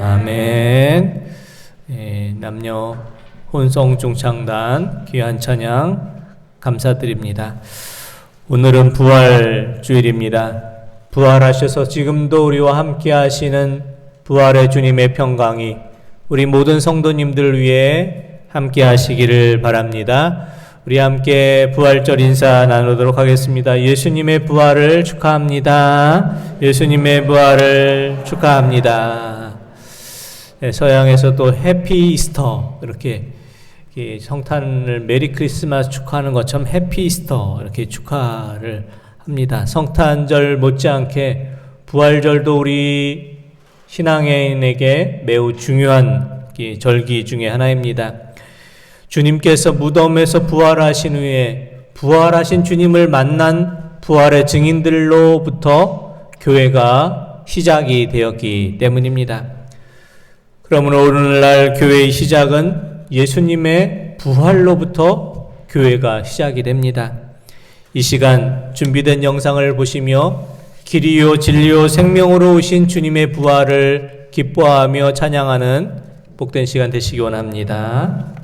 아멘. 남녀 혼성 중창단 귀한 찬양 감사드립니다. 오늘은 부활 주일입니다. 부활하셔서 지금도 우리와 함께 하시는 부활의 주님의 평강이 우리 모든 성도님들 위해 함께 하시기를 바랍니다. 우리 함께 부활절 인사 나누도록 하겠습니다. 예수님의 부활을 축하합니다. 예수님의 부활을 축하합니다. 네, 서양에서 또 해피 이스터 이렇게 성탄을 메리 크리스마스 축하하는 것처럼 해피 이스터 이렇게 축하를 합니다. 성탄절 못지않게 부활절도 우리 신앙인에게 매우 중요한 절기 중에 하나입니다. 주님께서 무덤에서 부활하신 후에 부활하신 주님을 만난 부활의 증인들로부터 교회가 시작이 되었기 때문입니다. 그러므로 오늘날 교회의 시작은 예수님의 부활로부터 교회가 시작이 됩니다. 이 시간 준비된 영상을 보시며 길이요 진리요 생명으로 오신 주님의 부활을 기뻐하며 찬양하는 복된 시간 되시기 원합니다.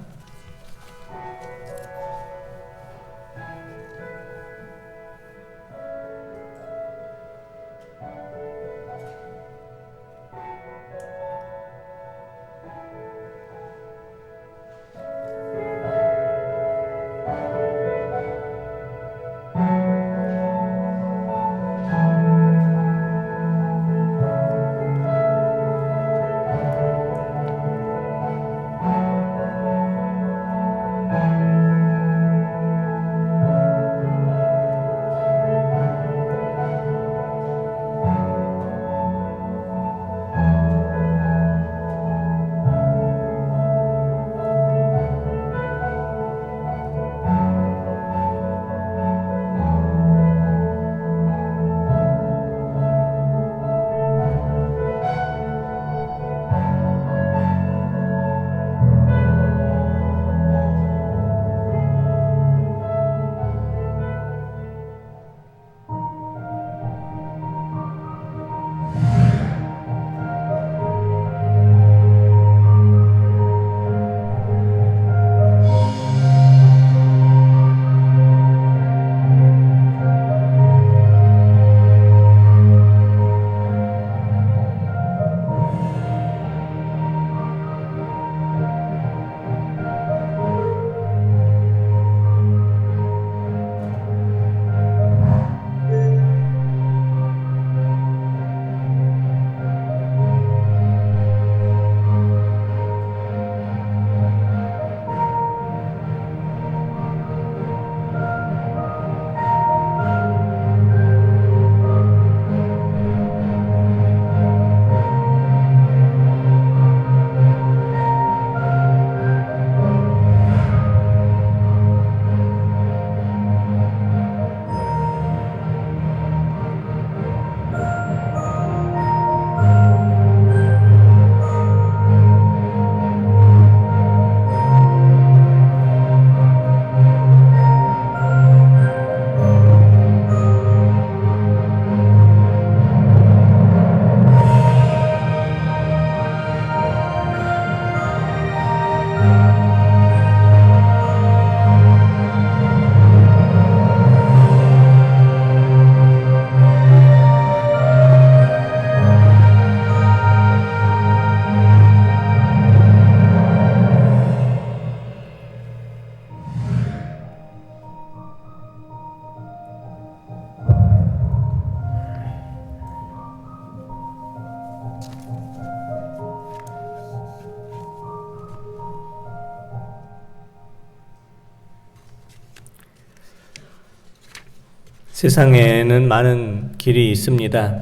세상에는 많은 길이 있습니다.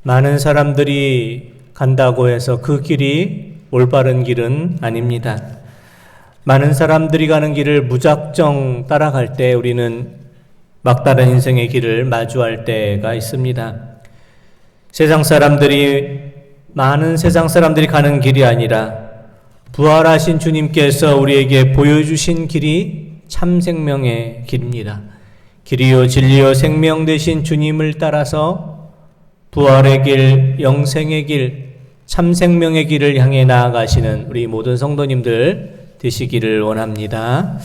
많은 사람들이 간다고 해서 그 길이 올바른 길은 아닙니다. 많은 사람들이 가는 길을 무작정 따라갈 때 우리는 막다른 인생의 길을 마주할 때가 있습니다. 많은 세상 사람들이 가는 길이 아니라 부활하신 주님께서 우리에게 보여주신 길이 참 생명의 길입니다. 길이요 진리요 생명 되신 주님을 따라서 부활의 길, 영생의 길, 참 생명의 길을 향해 나아가시는 우리 모든 성도님들 되시기를 원합니다.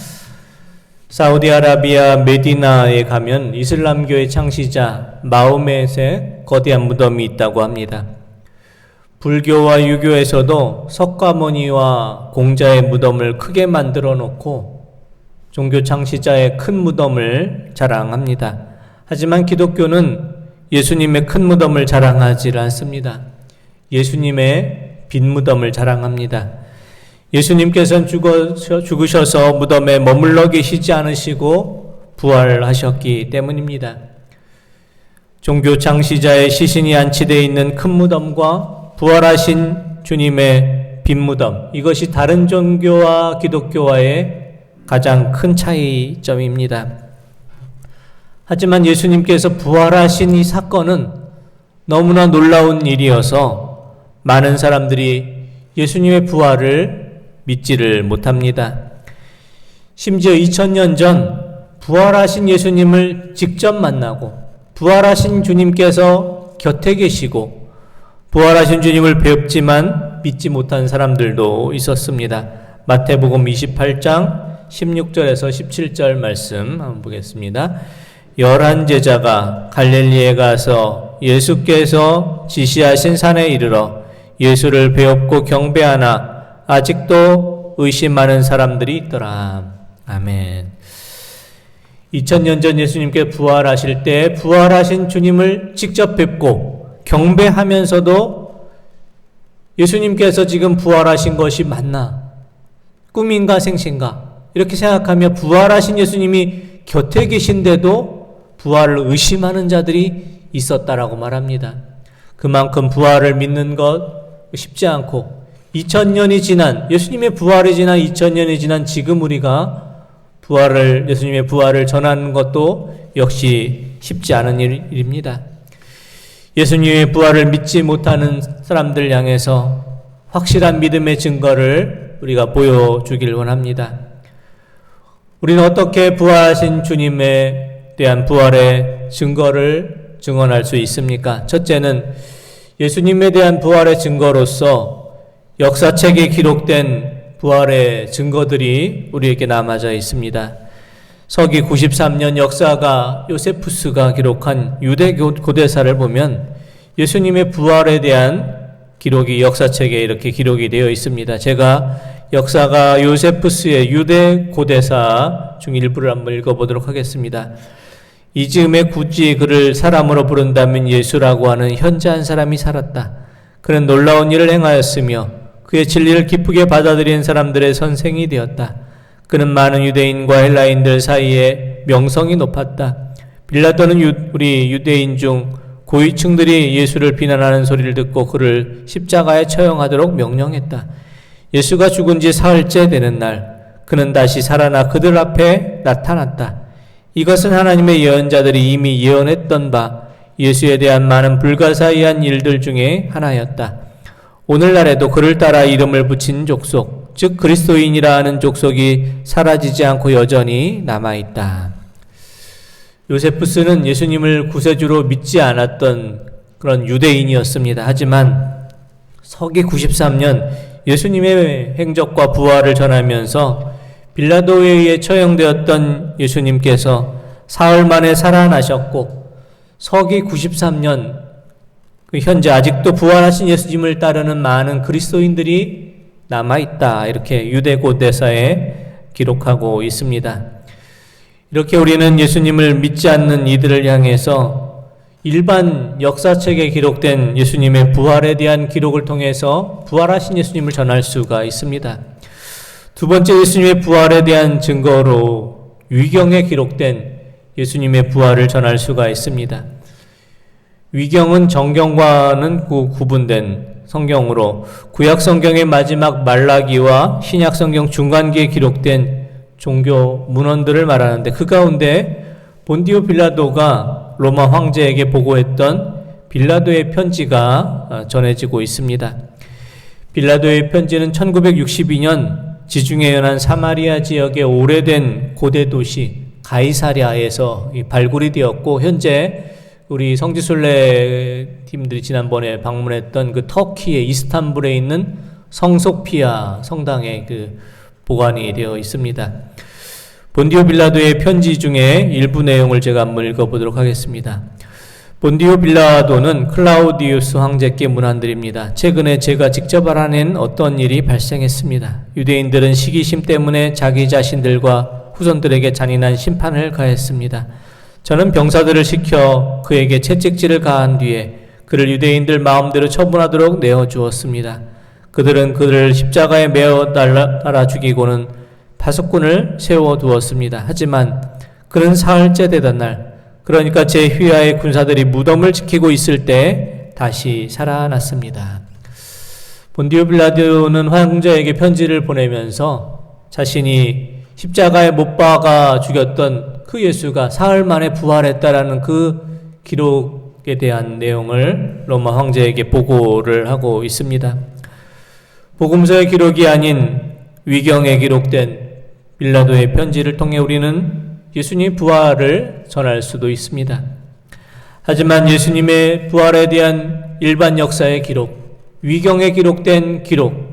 사우디아라비아 메디나에 가면 이슬람교의 창시자 마호멧의 거대한 무덤이 있다고 합니다. 불교와 유교에서도 석가모니와 공자의 무덤을 크게 만들어 놓고 종교 창시자의 큰 무덤을 자랑합니다. 하지만 기독교는 예수님의 큰 무덤을 자랑하지 않습니다. 예수님의 빈 무덤을 자랑합니다. 예수님께서는 죽으셔서 무덤에 머물러 계시지 않으시고 부활하셨기 때문입니다. 종교 창시자의 시신이 안치되어 있는 큰 무덤과 부활하신 주님의 빈 무덤, 이것이 다른 종교와 기독교와의 가장 큰 차이점입니다. 하지만 예수님께서 부활하신 이 사건은 너무나 놀라운 일이어서 많은 사람들이 예수님의 부활을 믿지를 못합니다. 심지어 2000년 전 부활하신 예수님을 직접 만나고 부활하신 주님께서 곁에 계시고 부활하신 주님을 뵙지만 믿지 못한 사람들도 있었습니다. 마태복음 28장 16절에서 17절 말씀 한번 보겠습니다. 11제자가 갈릴리에 가서 예수께서 지시하신 산에 이르러 예수를 배웁고 경배하나 아직도 의심하는 사람들이 있더라. 아멘. 2000년 전 예수님께 부활하실 때 부활하신 주님을 직접 뵙고 경배하면서도 예수님께서 지금 부활하신 것이 맞나? 꿈인가 생신가? 이렇게 생각하며 부활하신 예수님이 곁에 계신데도 부활을 의심하는 자들이 있었다라고 말합니다. 그만큼 부활을 믿는 것 쉽지 않고 2000년이 지난 예수님의 부활이 지난 2000년이 지난 지금 우리가 예수님의 부활을 전하는 것도 역시 쉽지 않은 일입니다. 예수님의 부활을 믿지 못하는 사람들 향해서 확실한 믿음의 증거를 우리가 보여주길 원합니다. 우리는 어떻게 부활하신 주님에 대한 부활의 증거를 증언할 수 있습니까? 첫째는 예수님에 대한 부활의 증거로서 역사책에 기록된 부활의 증거들이 우리에게 남아져 있습니다. 서기 93년 역사가 요세푸스가 기록한 유대 고대사를 보면 예수님의 부활에 대한 기록이 역사책에 이렇게 기록이 되어 있습니다. 제가 역사가 요세푸스의 유대 고대사 중 일부를 한번 읽어보도록 하겠습니다. 이 즈음에 굳이 그를 사람으로 부른다면 예수라고 하는 현자 한 사람이 살았다. 그는 놀라운 일을 행하였으며 그의 진리를 기쁘게 받아들인 사람들의 선생이 되었다. 그는 많은 유대인과 헬라인들 사이에 명성이 높았다. 빌라도는 우리 유대인 중 고위층들이 예수를 비난하는 소리를 듣고 그를 십자가에 처형하도록 명령했다. 예수가 죽은 지 사흘째 되는 날 그는 다시 살아나 그들 앞에 나타났다. 이것은 하나님의 예언자들이 이미 예언했던 바 예수에 대한 많은 불가사의한 일들 중에 하나였다. 오늘날에도 그를 따라 이름을 붙인 족속, 즉 그리스도인이라 하는 족속이 사라지지 않고 여전히 남아있다. 요세푸스는 예수님을 구세주로 믿지 않았던 그런 유대인이었습니다. 하지만 서기 93년 예수님의 행적과 부활을 전하면서 빌라도에 의해 처형되었던 예수님께서 사흘 만에 살아나셨고 서기 93년 현재 아직도 부활하신 예수님을 따르는 많은 그리스도인들이 남아있다. 이렇게 유대 고대사에 기록하고 있습니다. 이렇게 우리는 예수님을 믿지 않는 이들을 향해서 일반 역사책에 기록된 예수님의 부활에 대한 기록을 통해서 부활하신 예수님을 전할 수가 있습니다. 두 번째, 예수님의 부활에 대한 증거로 위경에 기록된 예수님의 부활을 전할 수가 있습니다. 위경은 정경과는 구분된 성경으로 구약 성경의 마지막 말라기와 신약 성경 중간기에 기록된 종교 문헌들을 말하는데 그 가운데 본디오 빌라도가 로마 황제에게 보고했던 빌라도의 편지가 전해지고 있습니다. 빌라도의 편지는 1962년 지중해 연안 사마리아 지역의 오래된 고대 도시 가이사랴에서 발굴이 되었고 현재 우리 성지순례 팀들이 지난번에 방문했던 그 터키의 이스탄불에 있는 성소피아 성당에 그 보관이 되어 있습니다. 본디오 빌라도의 편지 중에 일부 내용을 제가 한번 읽어보도록 하겠습니다. 본디오 빌라도는 클라우디우스 황제께 문안드립니다. 최근에 제가 직접 알아낸 어떤 일이 발생했습니다. 유대인들은 시기심 때문에 자기 자신들과 후손들에게 잔인한 심판을 가했습니다. 저는 병사들을 시켜 그에게 채찍질을 가한 뒤에 그를 유대인들 마음대로 처분하도록 내어주었습니다. 그들은 그를 십자가에 매어 달아 죽이고는 파수꾼을 세워두었습니다. 하지만 그는 사흘째 되던 날, 그러니까 제 휘하의 군사들이 무덤을 지키고 있을 때 다시 살아났습니다. 본디오 빌라도는 황제에게 편지를 보내면서 자신이 십자가에 못 박아 죽였던 그 예수가 사흘 만에 부활했다라는 그 기록에 대한 내용을 로마 황제에게 보고를 하고 있습니다. 복음서의 기록이 아닌 위경에 기록된 빌라도의 편지를 통해 우리는 예수님의 부활을 전할 수도 있습니다. 하지만 예수님의 부활에 대한 일반 역사의 기록, 위경에 기록된 기록,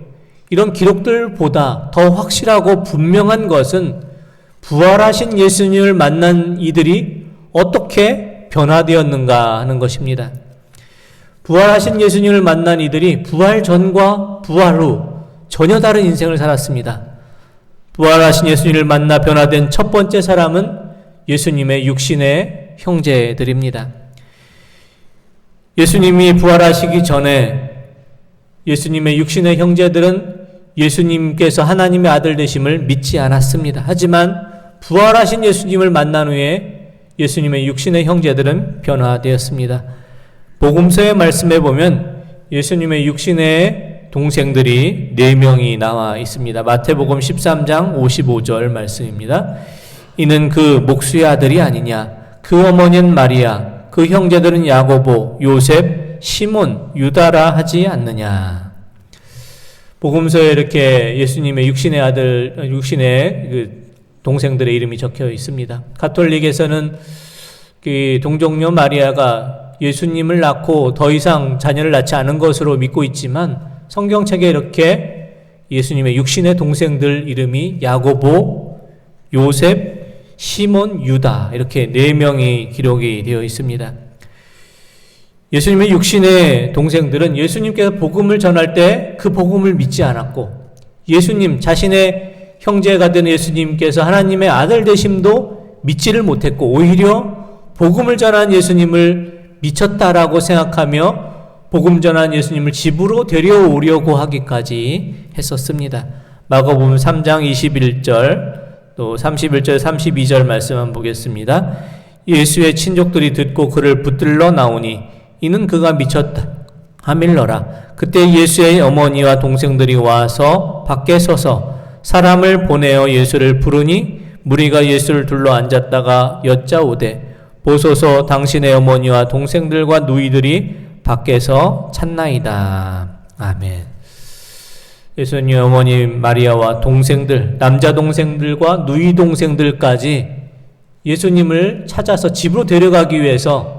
이런 기록들보다 더 확실하고 분명한 것은 부활하신 예수님을 만난 이들이 어떻게 변화되었는가 하는 것입니다. 부활하신 예수님을 만난 이들이 부활 전과 부활 후 전혀 다른 인생을 살았습니다. 부활하신 예수님을 만나 변화된 첫 번째 사람은 예수님의 육신의 형제들입니다. 예수님이 부활하시기 전에 예수님의 육신의 형제들은 예수님께서 하나님의 아들 되심을 믿지 않았습니다. 하지만 부활하신 예수님을 만난 후에 예수님의 육신의 형제들은 변화되었습니다. 복음서의 말씀에 보면 예수님의 육신의 동생들이 4명이 나와 있습니다. 마태복음 13장 55절 말씀입니다. 이는 그 목수의 아들이 아니냐? 그 어머니는 마리아, 그 형제들은 야고보, 요셉, 시몬, 유다라 하지 않느냐? 복음서에 이렇게 예수님의 육신의 아들, 육신의 그 동생들의 이름이 적혀 있습니다. 가톨릭에서는 그 동정녀 마리아가 예수님을 낳고 더 이상 자녀를 낳지 않은 것으로 믿고 있지만 성경책에 이렇게 예수님의 육신의 동생들 이름이 야고보, 요셉, 시몬, 유다 이렇게 4명이 기록이 되어 있습니다. 예수님의 육신의 동생들은 예수님께서 복음을 전할 때 그 복음을 믿지 않았고 예수님 자신의 형제가 된 예수님께서 하나님의 아들 되심도 믿지를 못했고 오히려 복음을 전한 예수님을 미쳤다라고 생각하며 복음 전한 예수님을 집으로 데려오려고 하기까지 했었습니다. 마가복음 3장 21절 또 31절 32절 말씀 한번 보겠습니다. 예수의 친족들이 듣고 그를 붙들러 나오니 이는 그가 미쳤다 하밀러라. 그때 예수의 어머니와 동생들이 와서 밖에 서서 사람을 보내어 예수를 부르니 무리가 예수를 둘러 앉았다가 여짜오되 보소서 당신의 어머니와 동생들과 누이들이 밖에서 찾나이다. 아멘. 예수님 어머니 마리아와 동생들, 남자 동생들과 누이 동생들까지 예수님을 찾아서 집으로 데려가기 위해서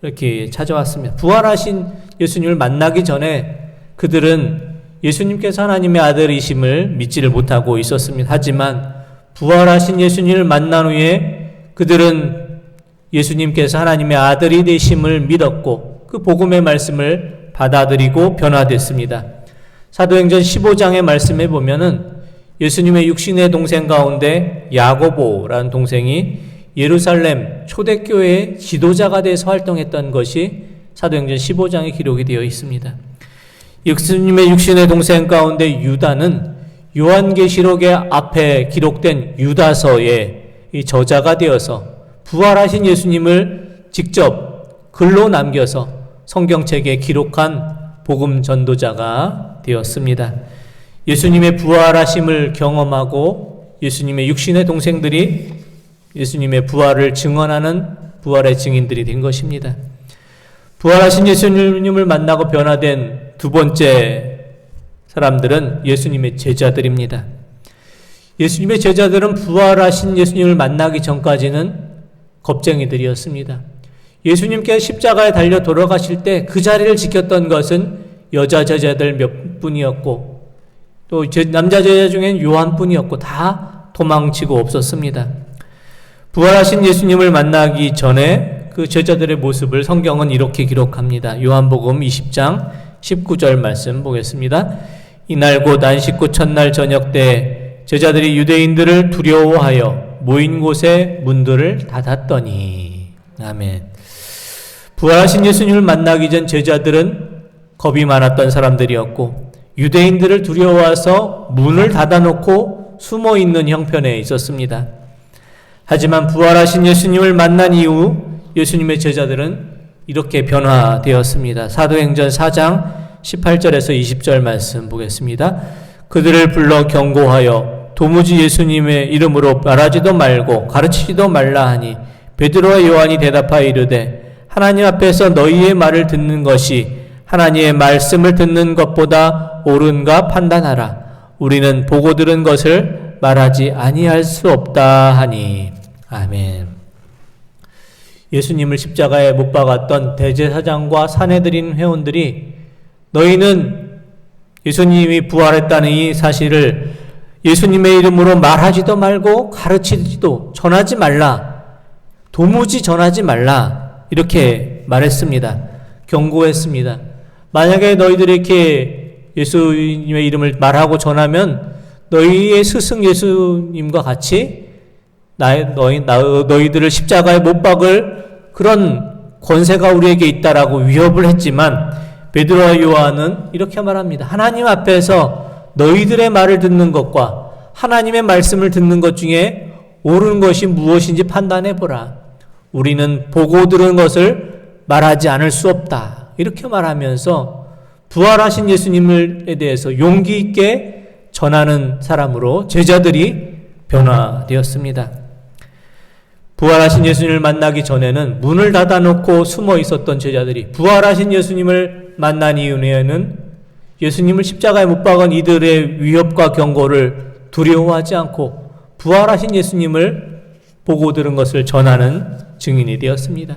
이렇게 찾아왔습니다. 부활하신 예수님을 만나기 전에 그들은 예수님께서 하나님의 아들이심을 믿지를 못하고 있었습니다. 하지만 부활하신 예수님을 만난 후에 그들은 예수님께서 하나님의 아들이 되심을 믿었고 그 복음의 말씀을 받아들이고 변화됐습니다. 사도행전 15장의 말씀에 보면은 예수님의 육신의 동생 가운데 야고보라는 동생이 예루살렘 초대교회의 지도자가 돼서 활동했던 것이 사도행전 15장에 기록이 되어 있습니다. 예수님의 육신의 동생 가운데 유다는 요한계시록의 앞에 기록된 유다서의 이 저자가 되어서 부활하신 예수님을 직접 글로 남겨서 성경책에 기록한 복음 전도자가 되었습니다. 예수님의 부활하심을 경험하고 예수님의 육신의 동생들이 예수님의 부활을 증언하는 부활의 증인들이 된 것입니다. 부활하신 예수님을 만나고 변화된 두 번째 사람들은 예수님의 제자들입니다. 예수님의 제자들은 부활하신 예수님을 만나기 전까지는 겁쟁이들이었습니다. 예수님께서 십자가에 달려 돌아가실 때 그 자리를 지켰던 것은 여자 제자들 몇 분이었고 또 남자 제자 중엔 요한뿐이었고 다 도망치고 없었습니다. 부활하신 예수님을 만나기 전에 그 제자들의 모습을 성경은 이렇게 기록합니다. 요한복음 20장 19절 말씀 보겠습니다. 이날 곧 안식구 첫날 저녁 때 제자들이 유대인들을 두려워하여 모인 곳에 문들을 닫았더니. 아멘. 부활하신 예수님을 만나기 전 제자들은 겁이 많았던 사람들이었고 유대인들을 두려워해서 문을 닫아놓고 숨어있는 형편에 있었습니다. 하지만 부활하신 예수님을 만난 이후 예수님의 제자들은 이렇게 변화되었습니다. 사도행전 4장 18절에서 20절 말씀 보겠습니다. 그들을 불러 경고하여 도무지 예수님의 이름으로 말하지도 말고 가르치지도 말라 하니 베드로와 요한이 대답하여 이르되 하나님 앞에서 너희의 말을 듣는 것이 하나님의 말씀을 듣는 것보다 옳은가 판단하라. 우리는 보고 들은 것을 말하지 아니할 수 없다 하니. 아멘. 예수님을 십자가에 못 박았던 대제사장과 사내들인 회원들이 너희는 예수님이 부활했다는 이 사실을 예수님의 이름으로 말하지도 말고 가르치지도 전하지 말라. 도무지 전하지 말라. 이렇게 말했습니다. 경고했습니다. 만약에 너희들이 이렇게 예수님의 이름을 말하고 전하면 너희의 스승 예수님과 같이 너희들을 십자가에 못 박을 그런 권세가 우리에게 있다라고 위협을 했지만 베드로와 요한은 이렇게 말합니다. 하나님 앞에서 너희들의 말을 듣는 것과 하나님의 말씀을 듣는 것 중에 옳은 것이 무엇인지 판단해보라. 우리는 보고 들은 것을 말하지 않을 수 없다. 이렇게 말하면서 부활하신 예수님에 대해서 용기 있게 전하는 사람으로 제자들이 변화되었습니다. 부활하신 예수님을 만나기 전에는 문을 닫아놓고 숨어 있었던 제자들이 부활하신 예수님을 만난 이후에는 예수님을 십자가에 못 박은 이들의 위협과 경고를 두려워하지 않고 부활하신 예수님을 보고 들은 것을 전하는 증인이 되었습니다.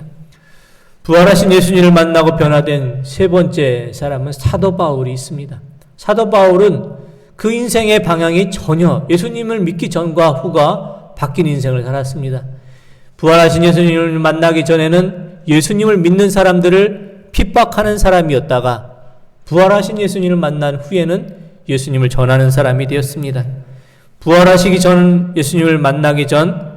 부활하신 예수님을 만나고 변화된 세 번째 사람은 사도 바울이 있습니다. 사도 바울은 그 인생의 방향이 전혀 예수님을 믿기 전과 후가 바뀐 인생을 살았습니다. 부활하신 예수님을 만나기 전에는 예수님을 믿는 사람들을 핍박하는 사람이었다가 부활하신 예수님을 만난 후에는 예수님을 전하는 사람이 되었습니다. 부활하시기 전 예수님을 만나기 전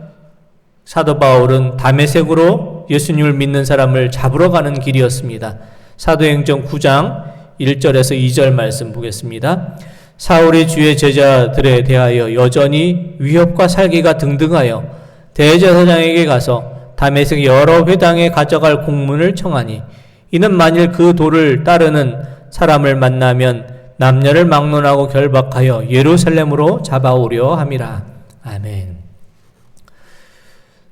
사도 바울은 다메섹으로 예수님을 믿는 사람을 잡으러 가는 길이었습니다. 사도행전 9장 1절에서 2절 말씀 보겠습니다. 사울이 주의 제자들에 대하여 여전히 위협과 살기가 등등하여 대제사장에게 가서 다메섹 여러 회당에 가져갈 공문을 청하니 이는 만일 그 도를 따르는 사람을 만나면 남녀를 막론하고 결박하여 예루살렘으로 잡아오려 함이라. 아멘.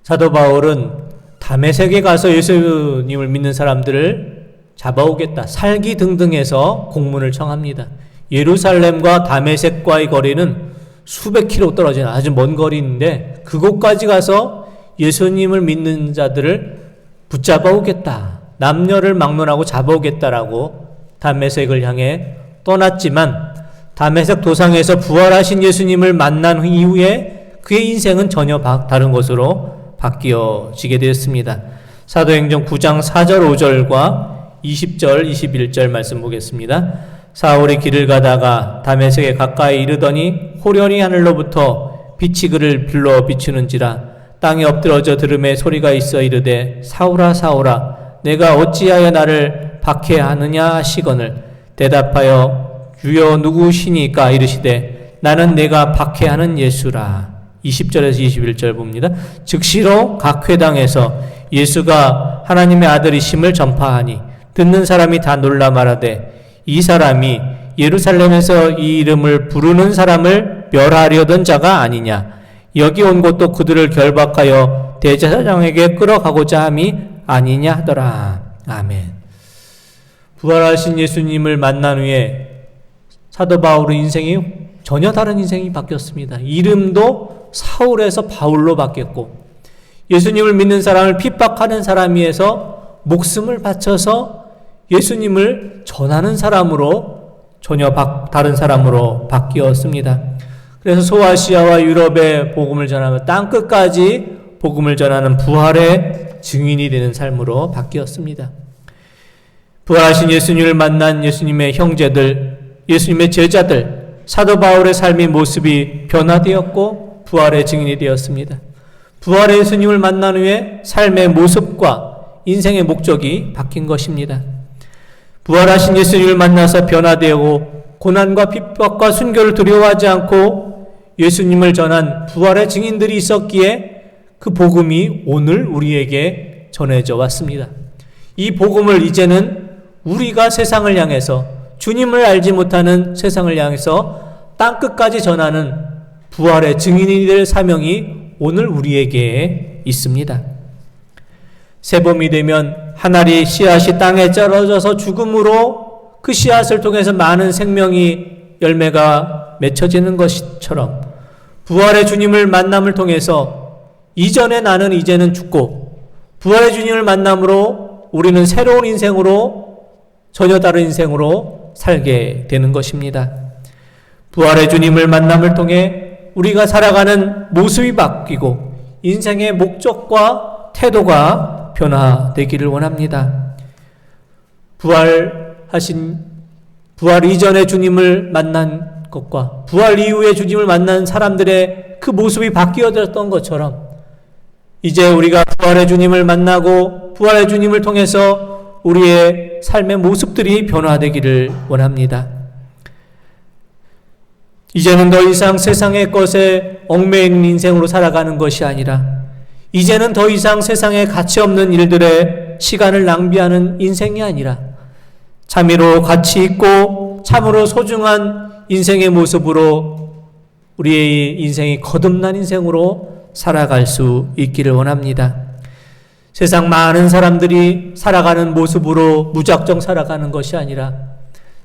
사도 바울은 다메섹에 가서 예수님을 믿는 사람들을 잡아오겠다. 살기 등등해서 공문을 청합니다. 예루살렘과 다메섹과의 거리는 수백 킬로 떨어진 아주 먼 거리인데 그곳까지 가서 예수님을 믿는 자들을 붙잡아 오겠다. 남녀를 막론하고 잡아오겠다라고 다메섹을 향해 떠났지만 다메섹 도상에서 부활하신 예수님을 만난 이후에 그의 인생은 전혀 다른 것으로 바뀌어지게 되었습니다. 사도행전 9장 4절 5절과 20절 21절 말씀 보겠습니다. 사울이 길을 가다가 다메섹에 가까이 이르더니 호련히 하늘로부터 빛이 그를 불러 비추는지라 땅에 엎드러져 들음에 소리가 있어 이르되 사울아 사울아 내가 어찌하여 나를 박해하느냐 하시거늘 대답하여 주여 누구시니까 이르시되 나는 내가 박해하는 예수라. 20절에서 21절 봅니다. 즉시로 각 회당에서 예수가 하나님의 아들이심을 전파하니 듣는 사람이 다 놀라 말하되 이 사람이 예루살렘에서 이 이름을 부르는 사람을 멸하려던 자가 아니냐. 여기 온 것도 그들을 결박하여 대제사장에게 끌어가고자 함이 아니냐 하더라. 아멘. 부활하신 예수님을 만난 후에 사도 바울의 인생이 전혀 다른 인생이 바뀌었습니다. 이름도 사울에서 바울로 바뀌었고 예수님을 믿는 사람을 핍박하는 사람이에서 목숨을 바쳐서 예수님을 전하는 사람으로 전혀 다른 사람으로 바뀌었습니다. 그래서 소아시아와 유럽의 복음을 전하며 땅끝까지 복음을 전하는 부활의 증인이 되는 삶으로 바뀌었습니다. 부활하신 예수님을 만난 예수님의 형제들, 예수님의 제자들, 사도 바울의 삶의 모습이 변화되었고 부활의 증인이 되었습니다. 부활의 예수님을 만난 후에 삶의 모습과 인생의 목적이 바뀐 것입니다. 부활하신 예수님을 만나서 변화되고 고난과 핍박과 순교를 두려워하지 않고 예수님을 전한 부활의 증인들이 있었기에 그 복음이 오늘 우리에게 전해져 왔습니다. 이 복음을 이제는 우리가 세상을 향해서 주님을 알지 못하는 세상을 향해서 땅끝까지 전하는 부활의 증인이 될 사명이 오늘 우리에게 있습니다. 새봄이 되면 한 알이 씨앗이 땅에 떨어져서 죽음으로 그 씨앗을 통해서 많은 생명이 열매가 맺혀지는 것처럼 부활의 주님을 만남을 통해서 이전의 나는 이제는 죽고 부활의 주님을 만남으로 우리는 새로운 인생으로 전혀 다른 인생으로 살게 되는 것입니다. 부활의 주님을 만남을 통해 우리가 살아가는 모습이 바뀌고 인생의 목적과 태도가 변화되기를 원합니다. 부활 이전의 주님을 만난 것과 부활 이후에 주님을 만난 사람들의 그 모습이 바뀌어졌던 것처럼 이제 우리가 부활의 주님을 만나고 부활의 주님을 통해서 우리의 삶의 모습들이 변화되기를 원합니다. 이제는 더 이상 세상의 것에 얽매이는 인생으로 살아가는 것이 아니라 이제는 더 이상 세상에 가치 없는 일들에 시간을 낭비하는 인생이 아니라 참으로 가치 있고 참으로 소중한 인생의 모습으로 우리의 인생이 거듭난 인생으로 살아갈 수 있기를 원합니다. 세상 많은 사람들이 살아가는 모습으로 무작정 살아가는 것이 아니라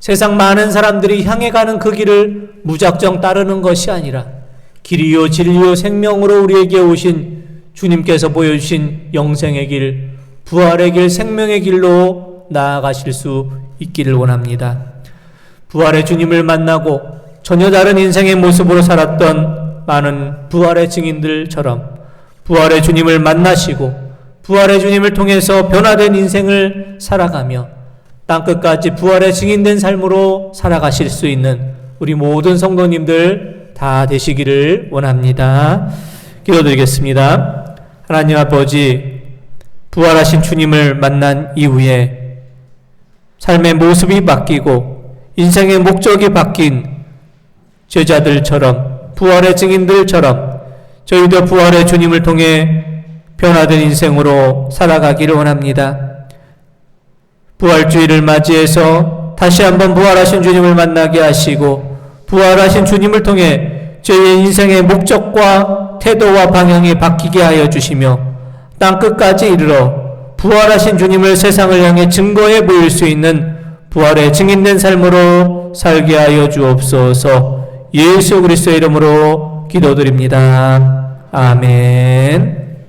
세상 많은 사람들이 향해 가는 그 길을 무작정 따르는 것이 아니라 길이요 진리요 생명으로 우리에게 오신 주님께서 보여주신 영생의 길, 부활의 길, 생명의 길로 나아가실 수 있기를 원합니다. 부활의 주님을 만나고 전혀 다른 인생의 모습으로 살았던 많은 부활의 증인들처럼 부활의 주님을 만나시고 부활의 주님을 통해서 변화된 인생을 살아가며 땅끝까지 부활의 증인된 삶으로 살아가실 수 있는 우리 모든 성도님들 다 되시기를 원합니다. 기도드리겠습니다. 하나님 아버지, 부활하신 주님을 만난 이후에 삶의 모습이 바뀌고 인생의 목적이 바뀐 제자들처럼 부활의 증인들처럼 저희도 부활의 주님을 통해 변화된 인생으로 살아가기를 원합니다. 부활주의를 맞이해서 다시 한번 부활하신 주님을 만나게 하시고 부활하신 주님을 통해 저희의 인생의 목적과 태도와 방향이 바뀌게 하여 주시며 땅끝까지 이르러 부활하신 주님을 세상을 향해 증거해 보일 수 있는 부활의 증인된 삶으로 살게 하여 주옵소서. 예수 그리스도의 이름으로 기도드립니다. 아멘.